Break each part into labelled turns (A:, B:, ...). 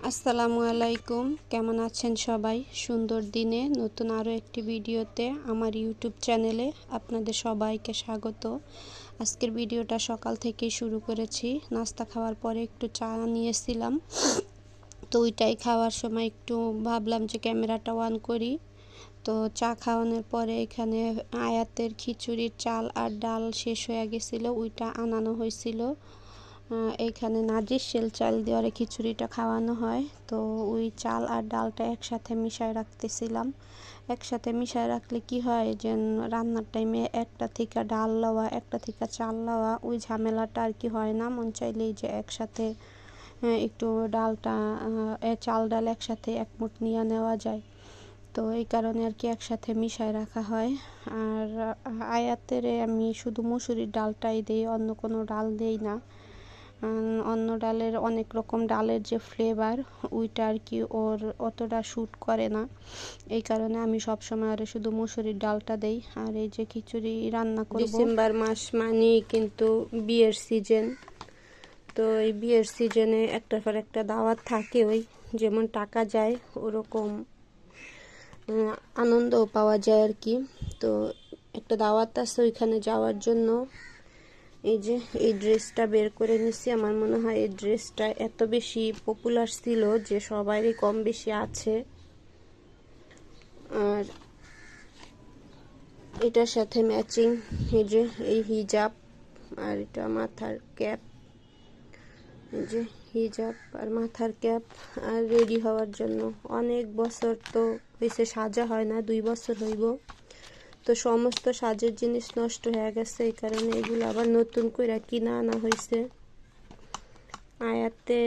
A: আসসালামু আলাইকুম, কেমন আছেন সবাই? সুন্দর দিনে নতুন আরও একটি ভিডিওতে আমার ইউটিউব চ্যানেলে আপনাদের সবাইকে স্বাগত। আজকের ভিডিওটা সকাল থেকেই শুরু করেছি। নাস্তা খাওয়ার পরে একটু চা নিয়েছিলাম, তো ওইটাই খাওয়ার সময় একটু ভাবলাম যে ক্যামেরাটা অন করি। তো চা খাওয়ানোর পরে এখানে আয়াতের খিচুড়ির চাল আর ডাল শেষ হয়ে গেছিলো, ওইটা আনানো হয়েছিল। এইখানে নাজিরশাইল চাল দিয়ে খিচুড়িটা খাওয়ানো হয়, তো ওই চাল আর ডালটা একসাথে মিশায় রাখতেছিলাম। একসাথে মিশায় রাখলে কি হয় যে রান্নার টাইমে একটা থেকে ডাল লওয়া একটা থেকে চাল লওয়া ওই ঝামেলাটা আর কি হয় না। মন চাইলেই যে একসাথে একটু ডালটা চাল ডাল একসাথে এক মুঠ নিয়ে নেওয়া যায়, তো এই কারণে আর কি একসাথে মিশায় রাখা হয়। আর আয়াতের আমি শুধু মুসুরির ডালটাই দিই, অন্য কোনো ডাল দেই না। অন্য ডালের অনেক রকম ডালের যে ফ্লেভার ওইটা আর কি ওর অতটা শ্যুট করে না, এই কারণে আমি সবসময় আর শুধু মুসুরির ডালটা দেই। আর এই যে খিচুড়ি রান্না করব, ডিসেম্বর মাস মানেই কিন্তু বিয়ের সিজন, তো এই বিয়ের সিজনে একটার পর একটা দাওয়াত থাকে, ওই যেমন টাকা যায় ওরকম আনন্দও পাওয়া যায় আর কি। তো একটা দাওয়াত আছে, ওইখানে যাওয়ার জন্য এই যে এই ড্রেসটা বের করে নিছি। আমার মনে হয় এই ড্রেসটা এত বেশি পপুলার ছিল যে সবারই কম বেশি আছে। আর এটার সাথে ম্যাচিং এই যে এই হিজাব, আর এটা মাথার ক্যাপ, এই যে হিজাব আর মাথার ক্যাপ। আর রেডি হওয়ার জন্য অনেক বছর তো হয়েছে সাজা হয় না, 2 বছর হইব, তো সমস্ত সাজের জিনিস নষ্ট হয়ে গেছে, এই কারণে এগুলো আবার নতুন করে কিনা আনা হয়েছে। আয়াতে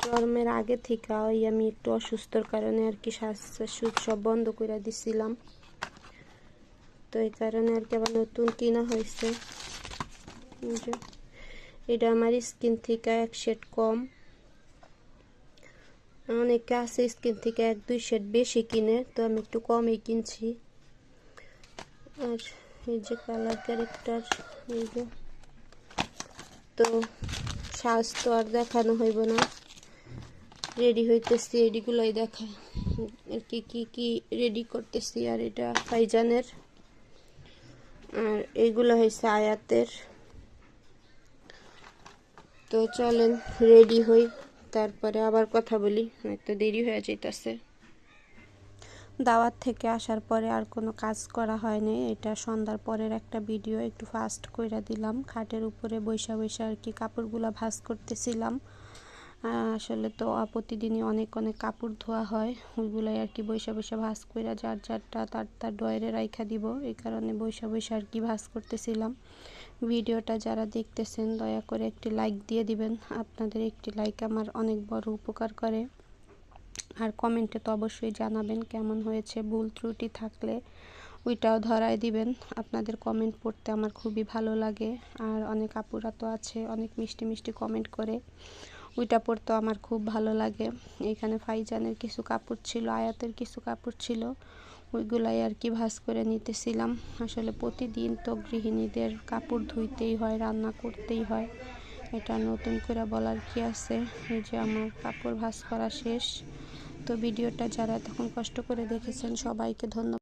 A: জন্মের আগে থেকে ওই আমি একটু অসুস্থর কারণে আর কি সাজসুজ সব বন্ধ করে দিছিলাম, তো এই কারণে আর কি আবার নতুন কিনা হয়েছে। এটা আমার স্কিন থেকে 1 শেড কম, অনেকে আছে স্কিন থেকে 1-2 শেড বেশি কিনে, তো আমি একটু কমই কিনছি। আর এই যে কালার ক্যারেক্টার, এই যে তো সাজ তো আর দেখানো হইব না, রেডি হইতেছি, এডিগুলোই দেখায় আর কি কি কি রেডি করতেছি। আর এটা ফাইজানের, আর এইগুলো হয়েছে আয়াতের। তো চলেন রেডি হই, তারপরে আবার কথা বলি, হয়তো দেরি হয়ে যাইতেছে। দাওয়াত থেকে আসার পরে আর কোনো কাজ করা হয়নি, এটা সন্ধ্যার পরের একটা ভিডিও, একটু ফাস্ট কইরা দিলাম। খাটের উপরে বৈশা বৈশা আর কি কাপড়গুলো ভাঁজ করতেছিলাম। আসলে তো প্রতিদিনই অনেক অনেক কাপড় ধোয়া হয়, ওইগুলাই আর কি বৈশা বৈশা ভাঁজ কইরা যার যারটা তার ডয়ারে রাইখা দিব, এই কারণে বৈশা বৈশা আর কি ভাঁজ করতেছিলাম। ভিডিওটা যারা দেখতেছেন দয়া করে একটি লাইক দিয়ে দিবেন, আপনাদের একটি লাইক আমার অনেক বড় উপকার করে। আর কমেন্টে তো অবশ্যই জানাবেন কেমন হয়েছে, ভুল ত্রুটি থাকলে ওইটাও ধরায় দিবেন। আপনাদের কমেন্ট পড়তে আমার খুবই ভালো লাগে। আর অনেক আপুরা তো আছে অনেক মিষ্টি মিষ্টি কমেন্ট করে, ওইটা পড়তেও আমার খুব ভালো লাগে। এখানে ফাইজানের কিছু কাপড় ছিল, আয়াতের কিছু কাপড় ছিল, ওইগুলাই আর কি ভাঁজ করে নিতেছিলাম। আসলে প্রতিদিন তো গৃহিণীদের কাপড় ধুইতেই হয়, রান্না করতেই হয়, এটা নতুন করে বলার কি আছে। এই যে আমার কাপড় ভাঁজ করা শেষ। তো ভিডিওটা যারা তখন কষ্ট করে দেখেছেন সবাইকে ধন্যবাদ।